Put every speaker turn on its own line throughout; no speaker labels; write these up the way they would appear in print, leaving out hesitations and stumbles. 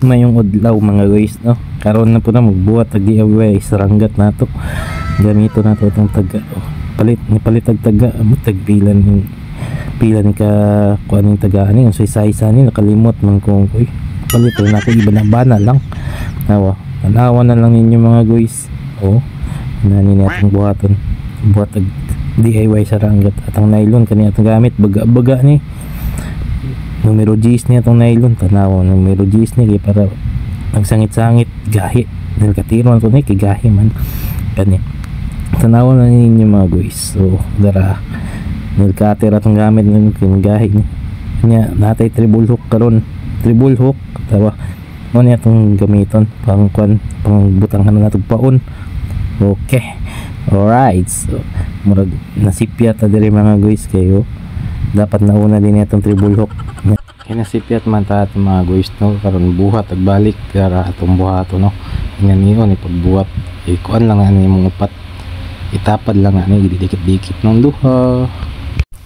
mayong udlaw mga guys, no? Karon na po na magbuhat ag DIY sa ranggat nato. Gamito nato itong taga. Palit ag taga, tagpilan pilan ka kuan ning taga ani unsay size ani nakalimot man ko oy. Palit na ako iba na bana lang. Nawa. Tanawan na lang ninyo mga guys. Oh. Nani natong buhaton. Buhat ag DIY sa ranggat at ang nylon kani atong gamit baga-baga ni. Numero 10 niya itong nylon, tanaw numero 10 niya para nagsangit-sangit gahi dahil katiron ko ni kigahi man kanya tanaw na ninyo mga guys. So dara nilkater atong gamit ng gahi niya natay triple hook karon, triple hook tawa mo niya itong gamiton pang kwan pang butanghan na natong paon. Okay, alright, so murag nasipya ta diri mga guys kayo. Dapat nauna din itong triple hook. Kinasipyat man ta atong mga guys, no? Karon buhat ag balik para atong buhato, no? Inaniyon ipagbuhat kuan lang ani mong upat, itapad lang ani dikit-dikit ng duha,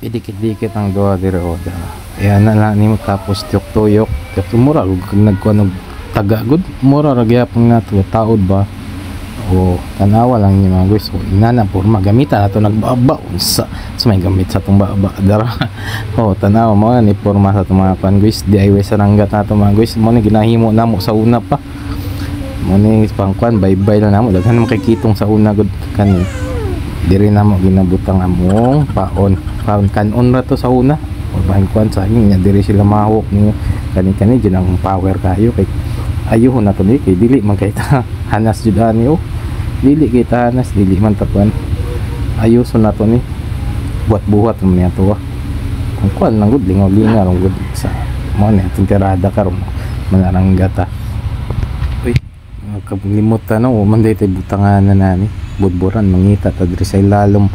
idikit-dikit ang duha dire o da. Ayan na lang nimo tapos tuyok-tuyok mura nagkuan og taga good mura ra gyapon nato taod ba. O tanawa lang niyo mga guys. O inana porma gamita ato nagbaba sa may gamit sa tong baba dara. O tanawa mo ni porma sa tong mga pan guys, DIY sa ranggat nato mga guys. Mo ni ginahimo namo sa una pa, mo ni pangkuan bye-bye na namo daghan makikitong sa una gud kani diri namo ginabutang among paon kanon ra to sa una o pangkuan sa nya diri sila mahok ni kani jud ang power kayo kay ayuhon na to ni kay dili man kay ta hanas jud ani o dili kay ta hanas dili man tapuan ayuson na to ni buhat-buhat man niya to kung kuan lang gud lingaw-lingaw gud sa mo ni atong tirada karon manaranggat uy kalimot ta no man day tay butangan na nani budburan mangita ta diri sa ilalom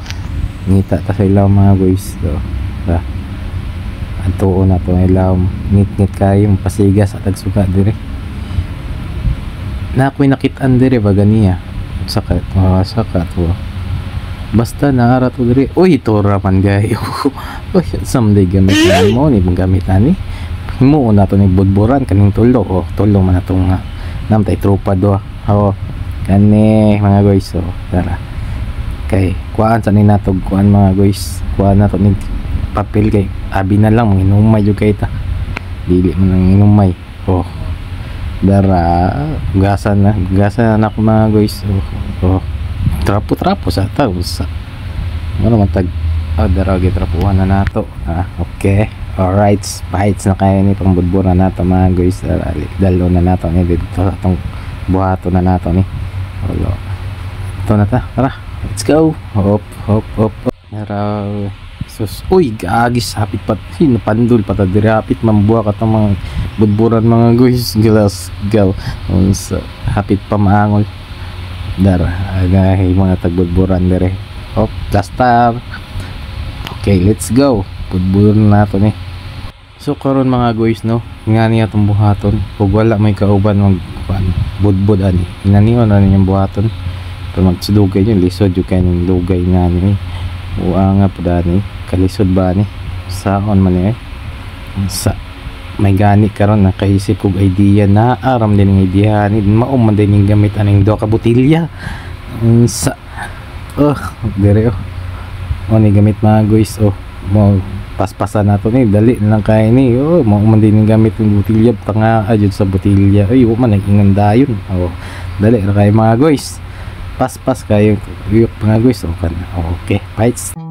ngita ta sa ilalom mga guys. So antuon na to ilalom ngit-ngit kayo pasigas at agsuga diri na ako'y nakitaan dire baga niya saka to basta naara to dire uy tora man gayo. Uy someday gamit mo ni gamit ani himo na to ni budburan kaning tulo o tulo man atong namtay tropa do o kani mga guys. So tara kay kuan sa ni natog kuan mga guys, kuan nato ni papel kay abi na lang manginumay jud kay ta dili man nang inumay. Oh dara gasan na ako mga guys. Trapo sa taos ano man tag dara gitrapuhan na nato. Okay, alright, fights na kaya ni pangbudburan nato mga guys. Dalo na nato ni dito atong buhato na nato ni ito na ta, tara let's go. Hop tara sus uy gagis hapit pat napandul pata diri hapit mambuha ka tong mga budburan mga guys. Glass gaw unsa hapit pa maangol dara agahay mga tagbudburan diri. Hop plaster. Okay, let's go budburan nato ni. So karon mga guys no ngani atong buhaton ug wala may kauban mag budbud ani inanion na ninyong buhaton pero magsudugay yun lisod yung kanyang lugay nga ni nga po dani kalisod ba ni saon man sa may gani karon nakaisip kog idea na aram din ng idea ni mao man din gamit aning do ka botilya sa dire o ni gamit mga guys. Mo paspasan nato ni dali lang kay ni mao man din gamit ng botilya tanga ajud sa botilya ay man nag-ingan dayon. Dali ra kay mga guys paspas kayo yuk mga guys. Okay, fights.